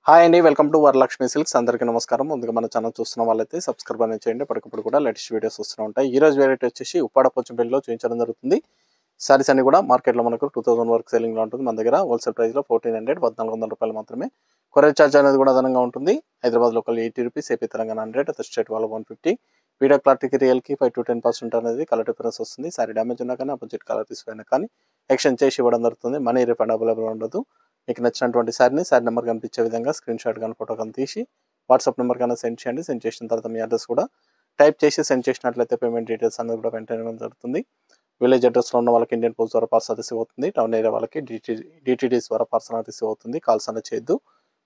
Hi అండి, welcome to Varalakshmi silks. అందరికీ నమస్కారం. ముందుగా మన ఛానల్ చూస్తున్న వాళ్ళైతే సబ్స్క్రైబ్ అనేది చేయండి. ఎప్పటికప్పుడు కూడా లేటెస్ట్ వీడియోస్ వస్తూ ఉంటాయి. ఈ రోజు వెరైటీ వచ్చేసి ఉప్పాడ పోచంపల్లిలో చూపించడం జరుగుతుంది. సారీస్ అన్ని కూడా మార్కెట్లో మనకు 2000 వరకు సెల్లింగ్లో ఉంటుంది. మన దగ్గర హోల్సేల్ ప్రైస్లో 1400 1400 రూపాయలు మాత్రమే. కొరియర్ ఛార్జ్ అనేది కూడా అదనంగా ఉంటుంది. Hyderabad local 80 rupees, AP Telangana 100, other state వాళ్ళ 150. వీడియో క్లారిటీకి రియల్కి 5 to 10% అనేది కలర్ డిఫరెన్స్ వస్తుంది. సారీ డ్యామేజ్ ఉన్నా కానీ అపోజిట్ కలర్ తీసుకున్నా కానీ ఎక్స్చేంజ్ చేసి ఇవ్వడం జరుగుతుంది. మనీ రిఫండ్ అవైలబుల్ ఉండదు. మీకు నచ్చినటువంటి సారీ నెంబర్ కనిపించే విధంగా స్క్రీన్ షాట్ కానీ ఫోటో కానీ తీసి వాట్సాప్ నెంబర్ కన్నా సెండ్ చేయండి. సెండ్ చేసిన తర్వాత మీ అడ్రస్ కూడా టైప్ చేసి సెండ్ చేసినట్లయితే పేమెంట్ డీటెయిల్స్ అనేది కూడా వెంటనే జరుగుతుంది. విలేజ్ అడ్రస్లో ఉన్న వాళ్ళకి ఇండియన్ పోస్ట్ ద్వారా పార్సల్ రిసీవ్ అవుతుంది. టౌన్ ఏరియా వాళ్ళకి డిటీడీస్ ద్వారా పార్సల్ రిసీవ్ అవుతుంది. కాల్స్ అనేది చేయొద్దు.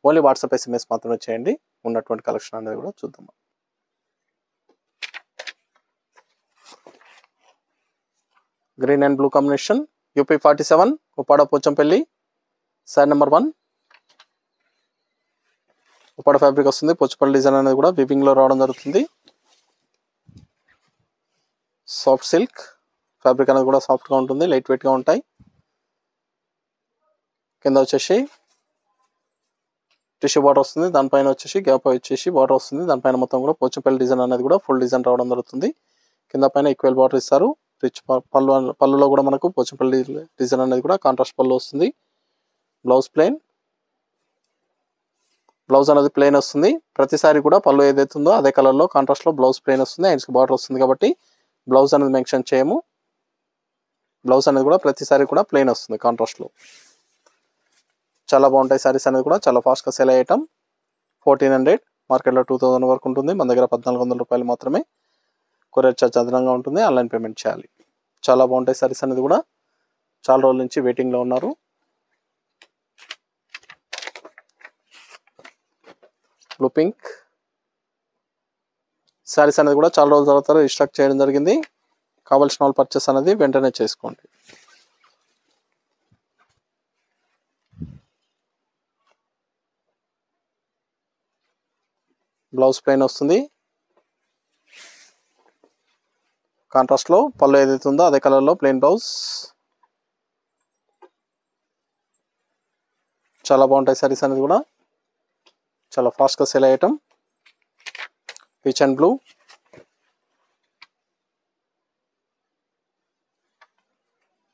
ఓన్లీ వాట్సాప్ SMS మాత్రమే చేయండి. ఉన్నటువంటి కలెక్షన్ అనేది కూడా చూద్దాం. Green and blue combination, UP 47, Uppada Pochampally. Sorry number 1 Uppada fabric వస్తుంది. పోచంపల్లి డిజైన్ అనేది కూడా వీవింగ్ లో రావడం జరుగుతుంది. సాఫ్ట్ సిల్క్ ఫ్యాబ్రిక్ అనేది కూడా సాఫ్ట్ గా ఉంటుంది, లైట్ వెయిట్ గా ఉంటాయి. కింద వచ్చేసి టిష్యూ బార్డర్ వస్తుంది. దానిపైన వచ్చేసి గ్యాప్ వచ్చేసి బార్డర్ వస్తుంది. దానిపైన మొత్తం కూడా పోచంపల్లి డిజైన్ అనేది కూడా ఫుల్ డిజైన్ రావడం జరుగుతుంది. కింద పైన ఈక్వల్ బార్డర్ ఇస్తారు. రిచ్ పళ్ళులో కూడా మనకు పోచంపల్లి డిజైన్ అనేది కూడా కాంట్రాస్ట్ పళ్ళు వస్తుంది. బ్లౌజ్ ప్లెయిన్, బ్లౌజ్ అనేది ప్లెయిన్ వస్తుంది. ప్రతిసారి కూడా పళ్ళు ఏదైతే ఉందో అదే కలర్లో కాంట్రాస్ట్లో బ్లౌజ్ ప్లెయిన్ వస్తుంది. హ్యాండ్స్కి బార్డర్ వస్తుంది కాబట్టి బ్లౌజ్ అనేది మెన్షన్ చేయము. బ్లౌజ్ అనేది కూడా ప్రతిసారి కూడా ప్లెయిన్ వస్తుంది కాంట్రాస్ట్లో. చాలా బాగుంటాయి సారీస్ అనేది కూడా, చాలా ఫాస్ట్గా సెల్ అయ్యటం. 1400, మార్కెట్లో 2000 వరకు ఉంటుంది. మన దగ్గర 1400 రూపాయలు మాత్రమే. కొరియర్ ఛార్జ్ అదనంగా ఉంటుంది. ఆన్లైన్ పేమెంట్ చేయాలి. చాలా బాగుంటాయి సారీస్ అనేది కూడా. చాలా రోజుల నుంచి వెయిటింగ్లో ఉన్నారు. బ్లూ పింక్ సారీస్ అనేది కూడా చాలా రోజుల తర్వాత రీస్టాక్ చేయడం జరిగింది. కావాల్సిన వాళ్ళు పర్చేస్ అనేది వెంటనే చేసుకోండి. బ్లౌజ్ ప్లెయిన్ వస్తుంది. కాంట్రాస్ట్లో పళ్ళు ఏదైతే ఉందో అదే కలర్లో ప్లెయిన్ బ్లౌజ్. చాలా బాగుంటాయి సారీస్ అనేది కూడా, చాలా ఫాస్ట్గా సెల్ అయ్యటం. పీచ్ అండ్ బ్లూ,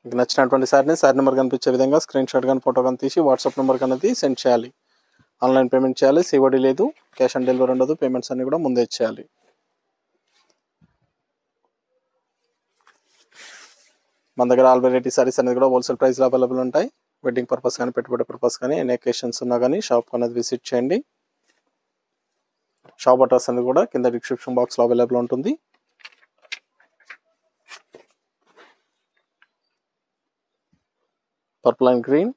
మీకు నచ్చినటువంటి సారీ నెంబర్ కనిపించే విధంగా స్క్రీన్ షాట్ కానీ ఫోటో కానీ తీసి వాట్సాప్ నెంబర్ అనేది సెండ్ చేయాలి. ఆన్లైన్ పేమెంట్ చేయాలి. COD లేదు, క్యాష్ ఆన్ డెలివరీ ఉండదు. పేమెంట్స్ అన్ని కూడా ముందే చేయాలి. మన దగ్గర ఆల్ వెరైటీ సారీస్ అనేది కూడా హోల్సేల్ ప్రైస్లో అవైలబుల్ ఉంటాయి. వెడ్డింగ్ పర్పస్ కానీ పెట్టుబడి పర్పస్ కానీ ఎన్ని అకేషన్స్ ఉన్నా కానీ షాప్ అనేది విజిట్ చేయండి. షాప్ అడ్రస్ అనేది కూడా కింద డిస్క్రిప్షన్ బాక్స్లో అవైలబుల్ ఉంటుంది. పర్పుల్ అండ్ గ్రీన్,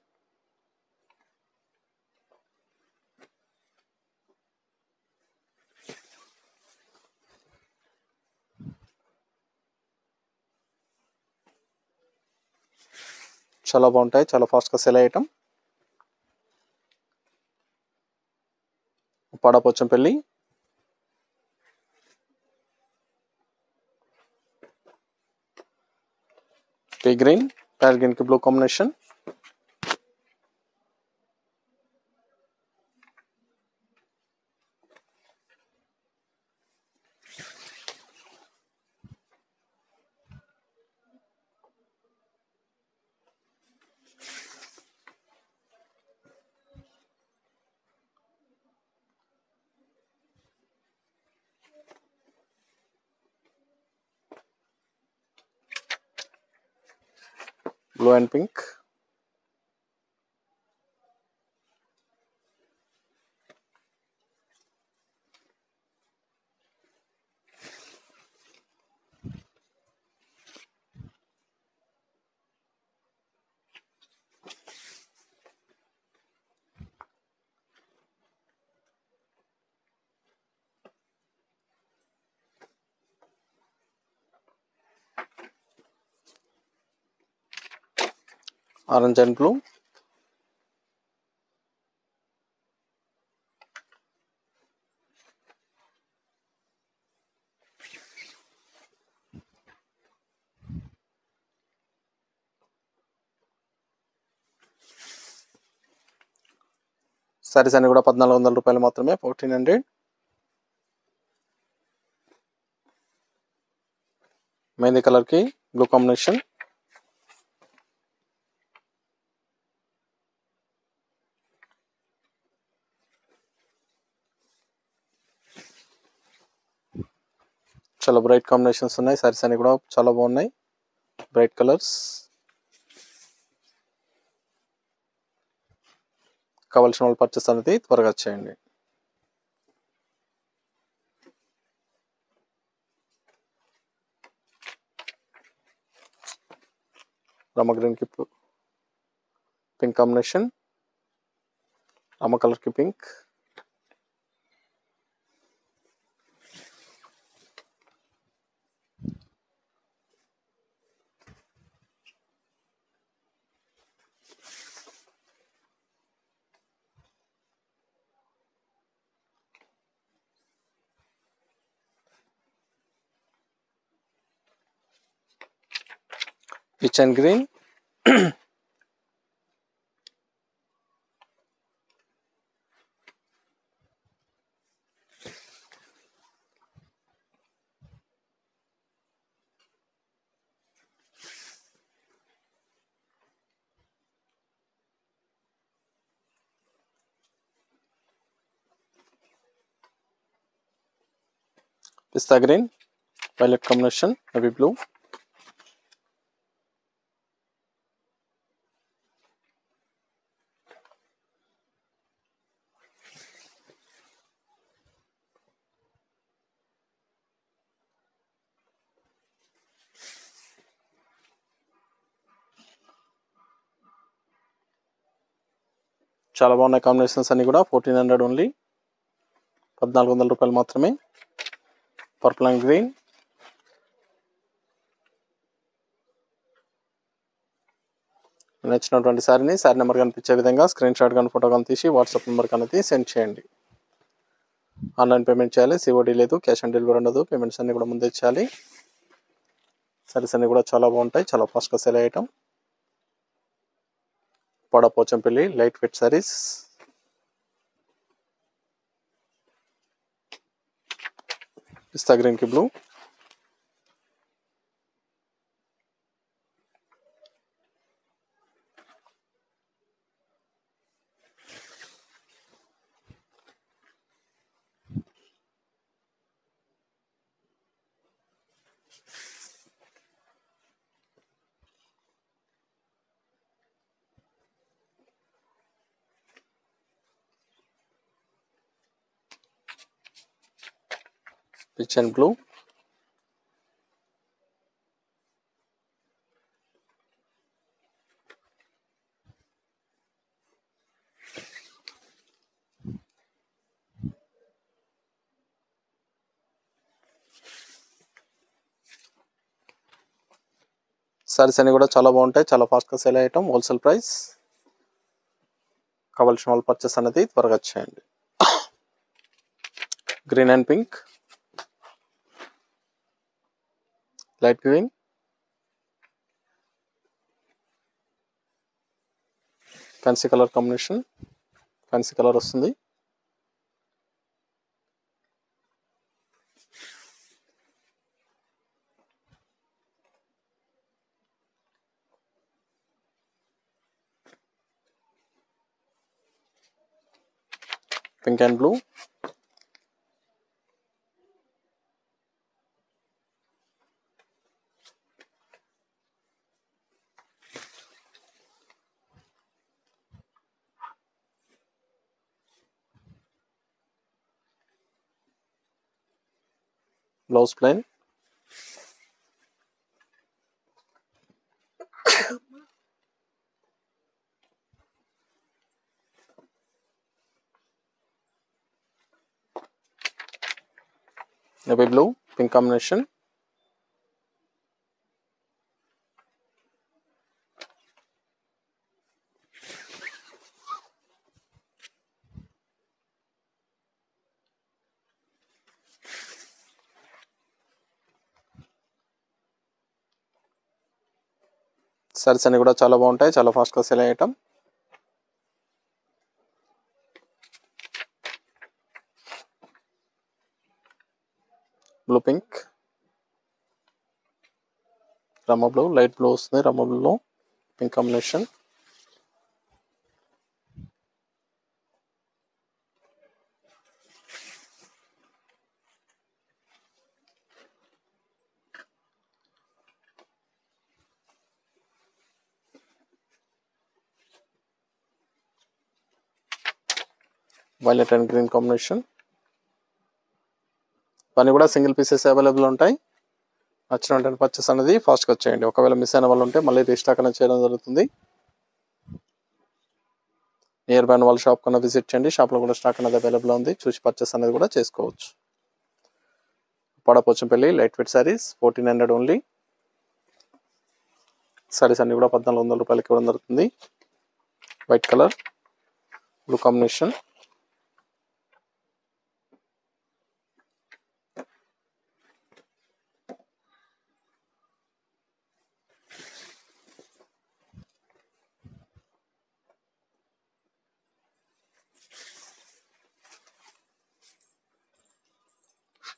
చాలా బాగుంటాయి, చాలా ఫాస్ట్గా సెల్ అయ్యటం. Uppada Pochampally, pea green, parrot green కి blue combination. Blue and pink, orange and blue, saris అన్ని కూడా 1400 రూపాయలు మాత్రమే, 1400. మెహందీ కలర్ కి బ్లూ కాంబినేషన్. చాలా బ్రైట్ కాంబినేషన్స్ ఉన్నాయి. సారీస్ అన్ని కూడా చాలా బాగున్నాయి, బ్రైట్ కలర్స్. కావాల్సిన వాళ్ళు పర్చేస్ అనేది త్వరగా చేయండి. రామ గ్రీన్ కి పింక్ కాంబినేషన్, రామ కలర్ కి pink. Peach and green. Pista green, violet combination, navy blue. చాలా బాగున్నాయి కాంబినేషన్స్ అన్ని కూడా. 1400 ఓన్లీ, 1400 రూపాయలు మాత్రమే. Purple and green. నచ్చినటువంటి శారీని శారీ నెంబర్ కనిపించే విధంగా స్క్రీన్ షాట్ కానీ ఫోటో కానీ తీసి వాట్సాప్ నెంబర్ అనేది సెండ్ చేయండి. ఆన్లైన్ పేమెంట్ చేయాలి, సిఓడి లేదు, క్యాష్ ఆన్ డెలివరీ ఉండదు. పేమెంట్స్ అన్ని కూడా ముందే చేయాలి. సారీస్ అన్ని కూడా చాలా బాగుంటాయి, చాలా ఫాస్ట్గా సేల్ అయ్యటం. Uppada Pochampally light weight saris. Pista green కి blue. Peach and blue. Saris అన్ని కూడా చాలా బాగుంటాయి, చాలా ఫాస్ట్గా సేల్ అయ్యటం. Wholesale price. కావాల్సిన వాళ్ళు పర్చేస్ అనేది త్వరగా చేయండి. Green and pink, light green, fancy colour combination, fancy colour వస్తుంది. Pink and blue. Blouse plain. Navy blue pink combination. Saris అన్ని కూడా చాలా బాగుంటాయి, చాలా ఫాస్ట్గా సేల్ అయ్యటం. Blue pink, Rama blue, light blue వస్తుంది. రమ బ్లూలో pink combination, violet and green combination. ఇవన్నీ కూడా సింగిల్ పీసెస్ అవైలబుల్ ఉంటాయి. నచ్చిన వెంటనే పర్చేస్ అనేది ఫాస్ట్గా వచ్చేయండి. ఒకవేళ మిస్ అయిన వాళ్ళు ఉంటే మళ్ళీ రీస్టాక్ అనేది చేయడం జరుగుతుంది. నియర్ బై వాళ్ళ షాప్ కన్నా విజిట్ చేయండి. షాప్లో కూడా స్టాక్ అనేది అవైలబుల్ ఉంది. చూసి పర్చేస్ అనేది కూడా చేసుకోవచ్చు. Pochampally light weight saris 1400 only. Saris అన్ని కూడా 1400 రూపాయలకి ఇవ్వడం జరుగుతుంది. వైట్ కలర్, బ్లూ కాంబినేషన్,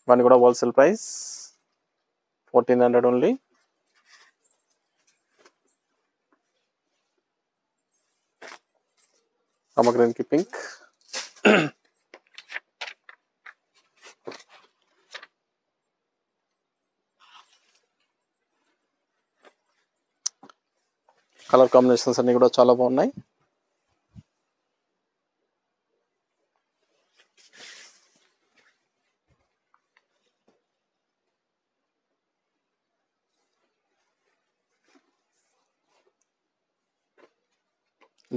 ఇవన్నీ కూడా హోల్సేల్ ప్రైస్ 1400 ఓన్లీ. గ్రీన్ కి పింక్, కలర్ కాంబినేషన్స్ అన్ని కూడా చాలా బాగున్నాయి.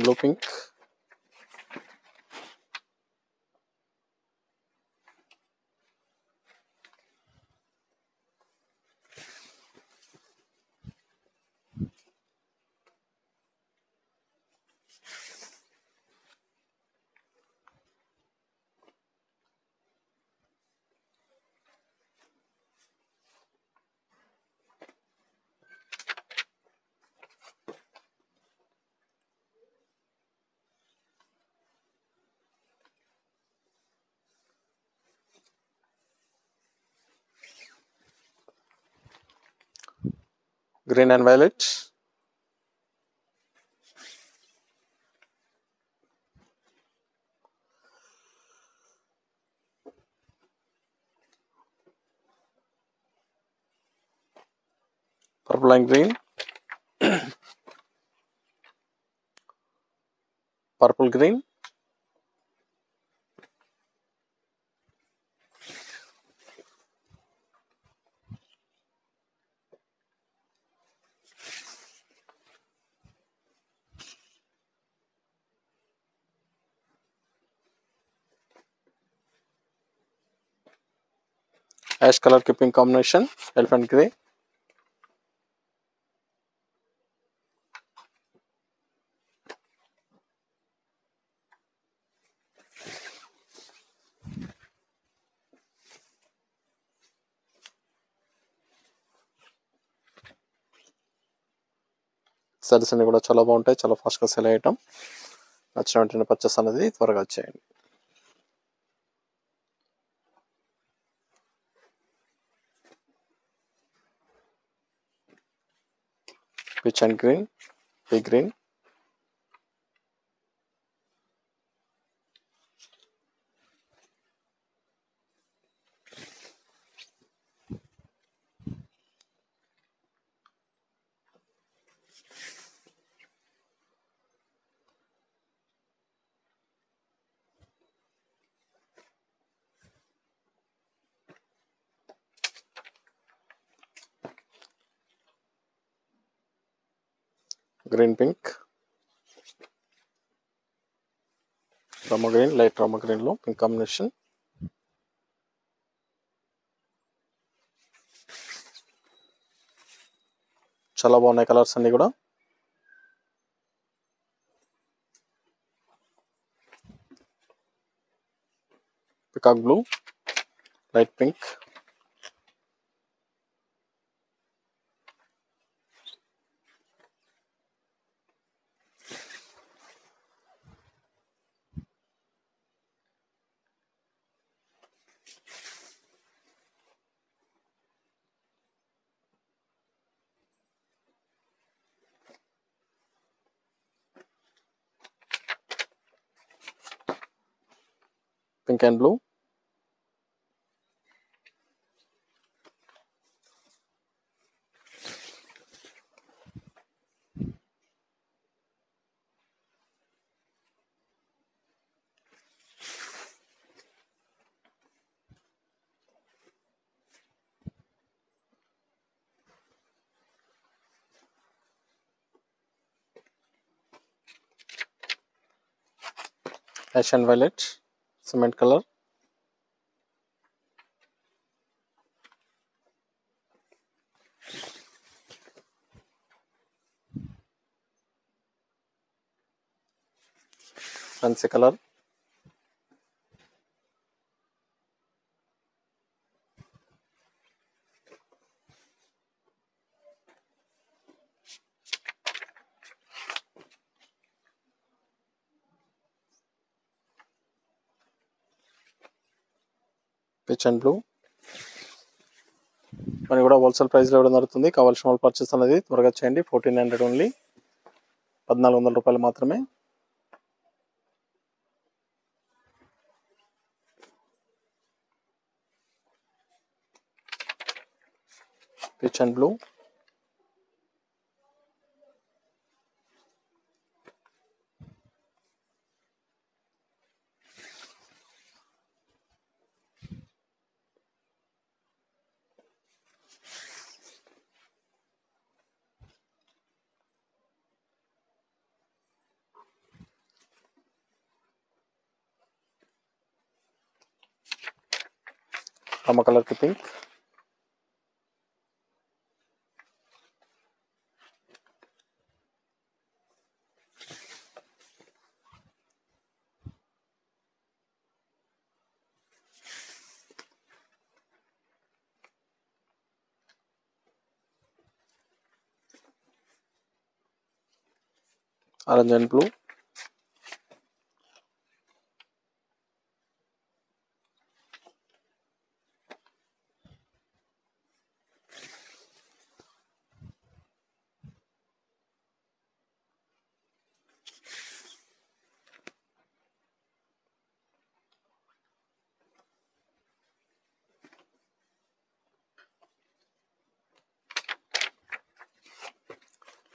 Blue pink, green and violet, purple and green, purple green, ash colour కి pink combination, elephant grey, saris అన్ని కూడా చాలా బాగుంటాయి. చాలా ఫాస్ట్గా సెల్ అయ్యటం. నచ్చిన వెంటనే పర్చేస్ అనేది త్వరగా వచ్చేయండి. Peach and green, pea green, green pink, Rama green, light Rama green లో పింక్ కాంబినేషన్, చాలా బాగున్నాయి కలర్స్ అన్ని కూడా. Peacock blue, light pink, pink and blue, ash and violet, cement colour, fancy colour, peach and blue. మరి కూడా హోల్సేల్ ప్రైస్లో ఇవ్వడం జరుగుతుంది. కావాల్సిన వాళ్ళు పర్చేస్ అనేది త్వరగా చేయండి. 1400 ఓన్లీ, 1400 రూపాయలు మాత్రమే. Peach and blue, Rama colour కి pink, orange and blue,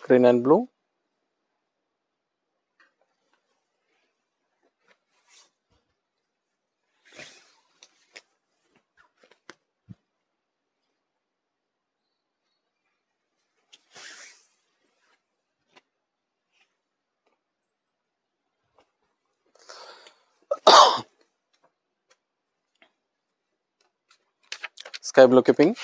green and blue, sky blue కి pink,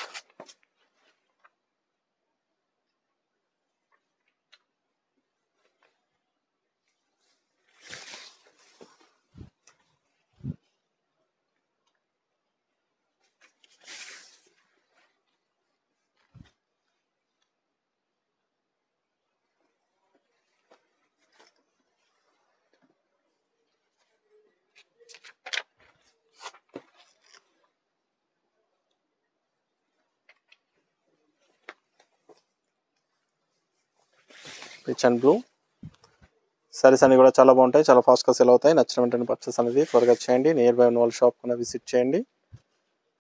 peach and blue. Saris అన్ని కూడా చాలా బాగుంటాయి, చాలా ఫాస్ట్గా సెల్ అవుతాయి. నచ్చిన వెంటనే పర్చేస్ అనేది త్వరగా చేయండి. నియర్ బై ఉన్న వాళ్ళ షాప్ కన్నా విజిట్ చేయండి.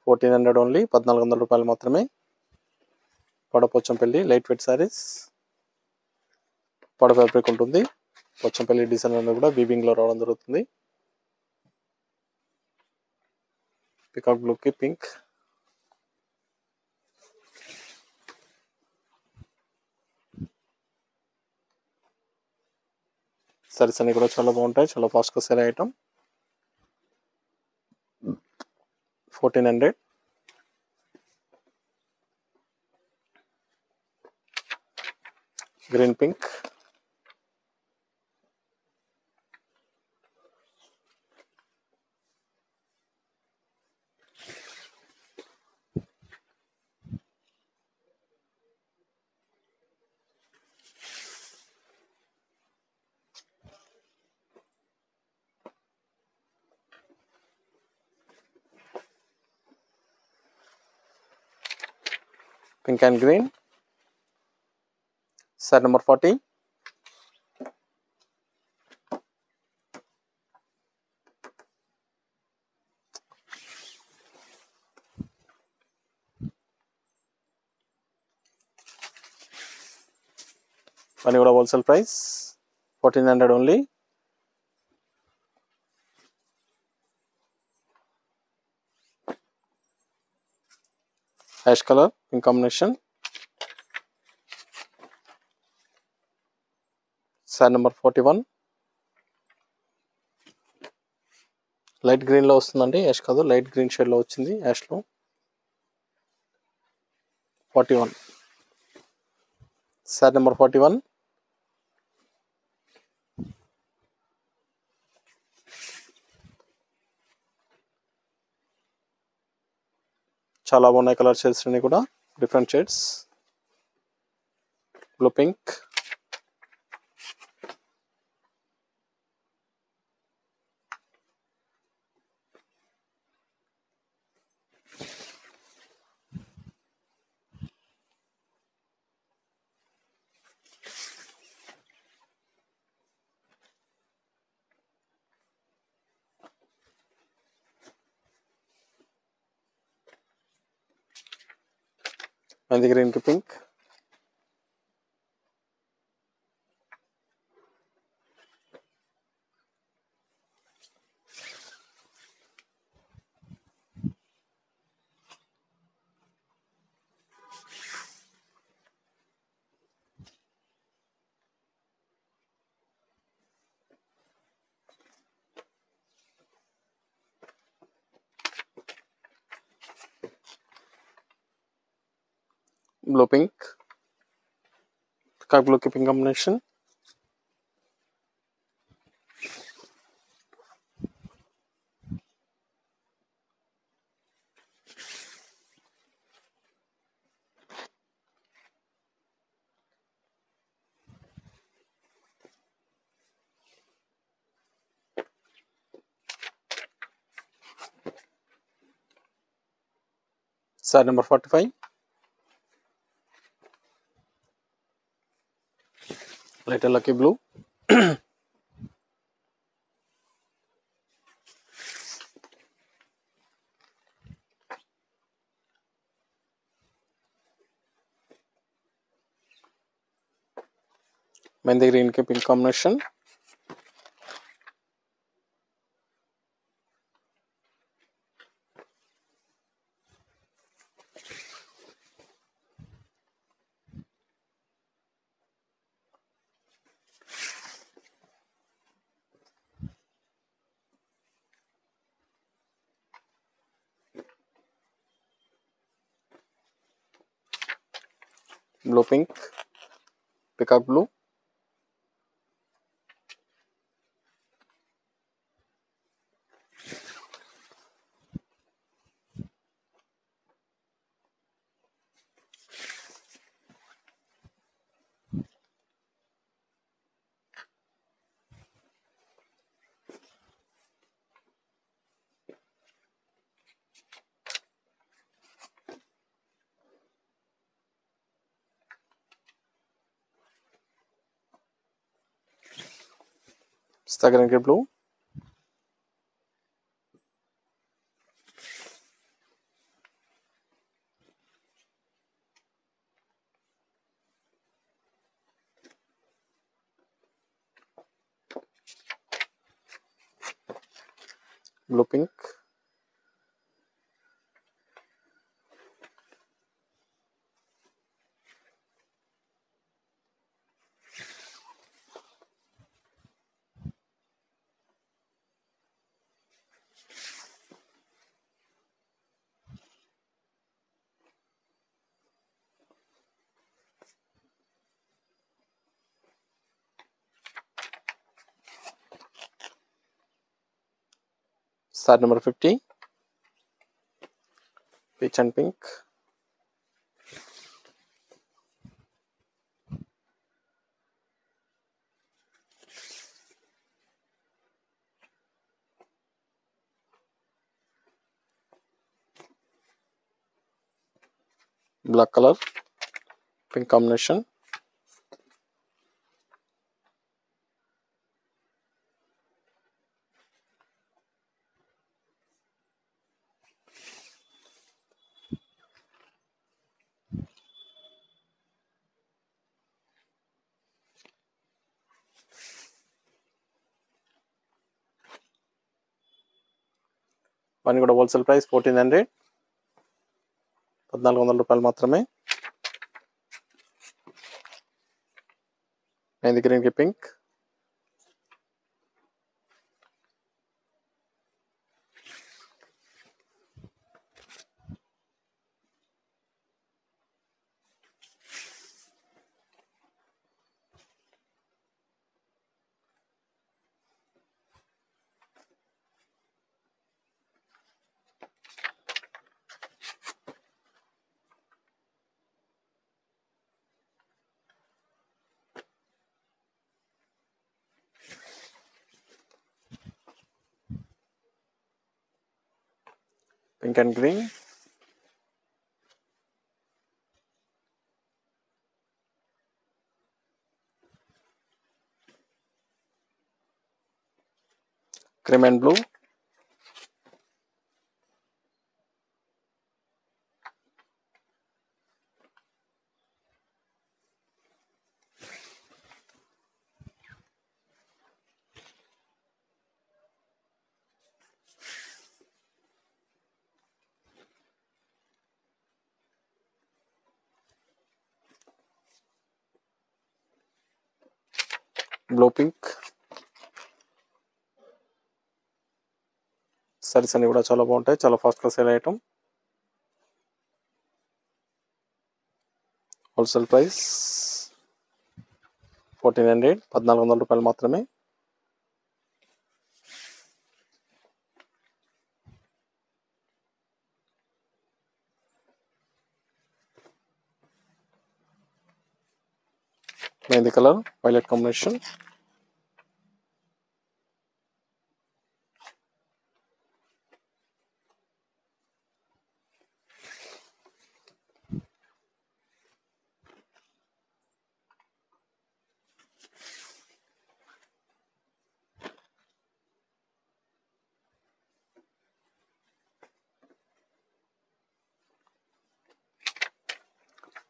1400 ఓన్లీ, 1400 రూపాయలు మాత్రమే. పడపోచంపల్లి లైట్ వెయిట్ సారీస్, పడ ఫ్యాబ్రిక్ ఉంటుంది. పోచంపల్లి డిజైన్ అనేది కూడా వీవింగ్ లో రావడం జరుగుతుంది. పికాక్ బ్లూ కి పింక్, సారీస్ అన్ని కూడా చాలా బాగుంటాయి, చాలా ఫాస్ట్గా sale item. 1400. Green pink, pink and green. Sari number 40. ఇవన్నీ కూడా wholesale price 1400 only. Ash colour pink combination. Sari number 41 light గ్రీన్లో వస్తుందండి. యాష్ కాదు, లైట్ గ్రీన్ షేడ్లో వచ్చింది. యాష్లో 41. శారీ నెంబర్ 41 చాలా బాగున్నాయి కలర్ షేడ్స్ అన్ని కూడా, different shades. Blue pink, mehndi green కి pink, blue pink, sky blue కి pink combination. Sari number 45 light lucky blue, mehndi green కి pink combination. Blue pink, peacock blue, pista green కి blue, blue pink, sari number 50 peach and pink, black colour pink combination. ఇవన్నీ కూడా wholesale price 1400, 1400 రూపాయలు మాత్రమే. Mehndi green కి pink, pink and green, cream and blue, blue pink. Saris అన్ని కూడా చాలా బాగుంటాయి, చాలా ఫాస్ట్గా సేల్ ఐటమ్. హోల్సేల్ ప్రైస్ 1400, 1400 రూపాయలు మాత్రమే. Mehndi colour violet combination,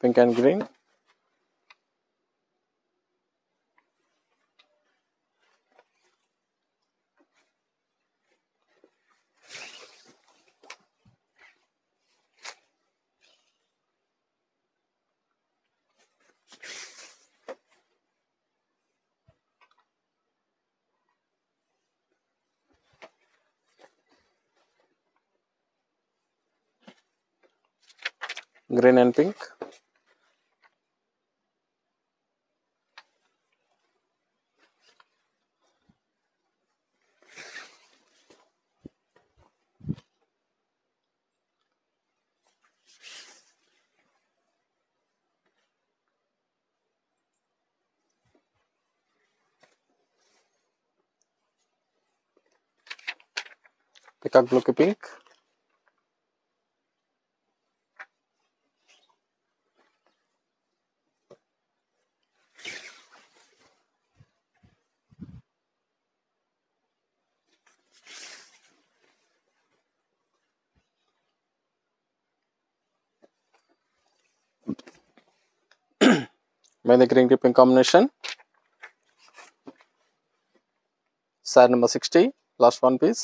pink and green, green and pink, peacock blue కి పింక్, మెహందీ గ్రీన్ కి pink combination. Sari number 60, last one piece.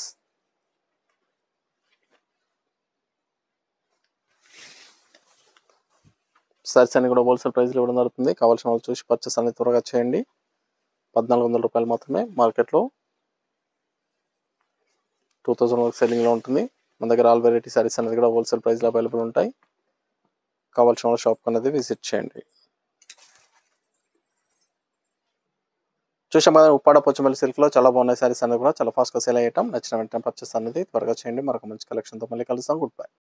Saris అన్ని కూడా హోల్సేల్ ప్రైస్లో ఇవ్వడం జరుగుతుంది. కావాల్సిన వాళ్ళు చూసి పర్చేస్ అనేది త్వరగా చేయండి. 1400 రూపాయలు మాత్రమే. మార్కెట్లో 2000 వరకు సెల్లింగ్లో ఉంటుంది. మన దగ్గర ఆల్ వెరైటీ సారీస్ అనేది కూడా హోల్సేల్ ప్రైస్లో అవైలబుల్ ఉంటాయి. కావాల్సిన వాళ్ళ షాప్ అనేది విజిట్ చేయండి. చూసాం కదా, ఉప్పాడ పోచంపల్లి సిల్క్లో చాలా బాగున్నాయి సారీస్ అనేది కూడా చాలా ఫాస్ట్గా సేల్ అయ్యటం. నచ్చిన వెంటనే పర్చేస్ అనేది త్వరగా చేయండి. మరొక మంచి కలెక్షన్తో మళ్ళీ కలుస్తాం. Good bye.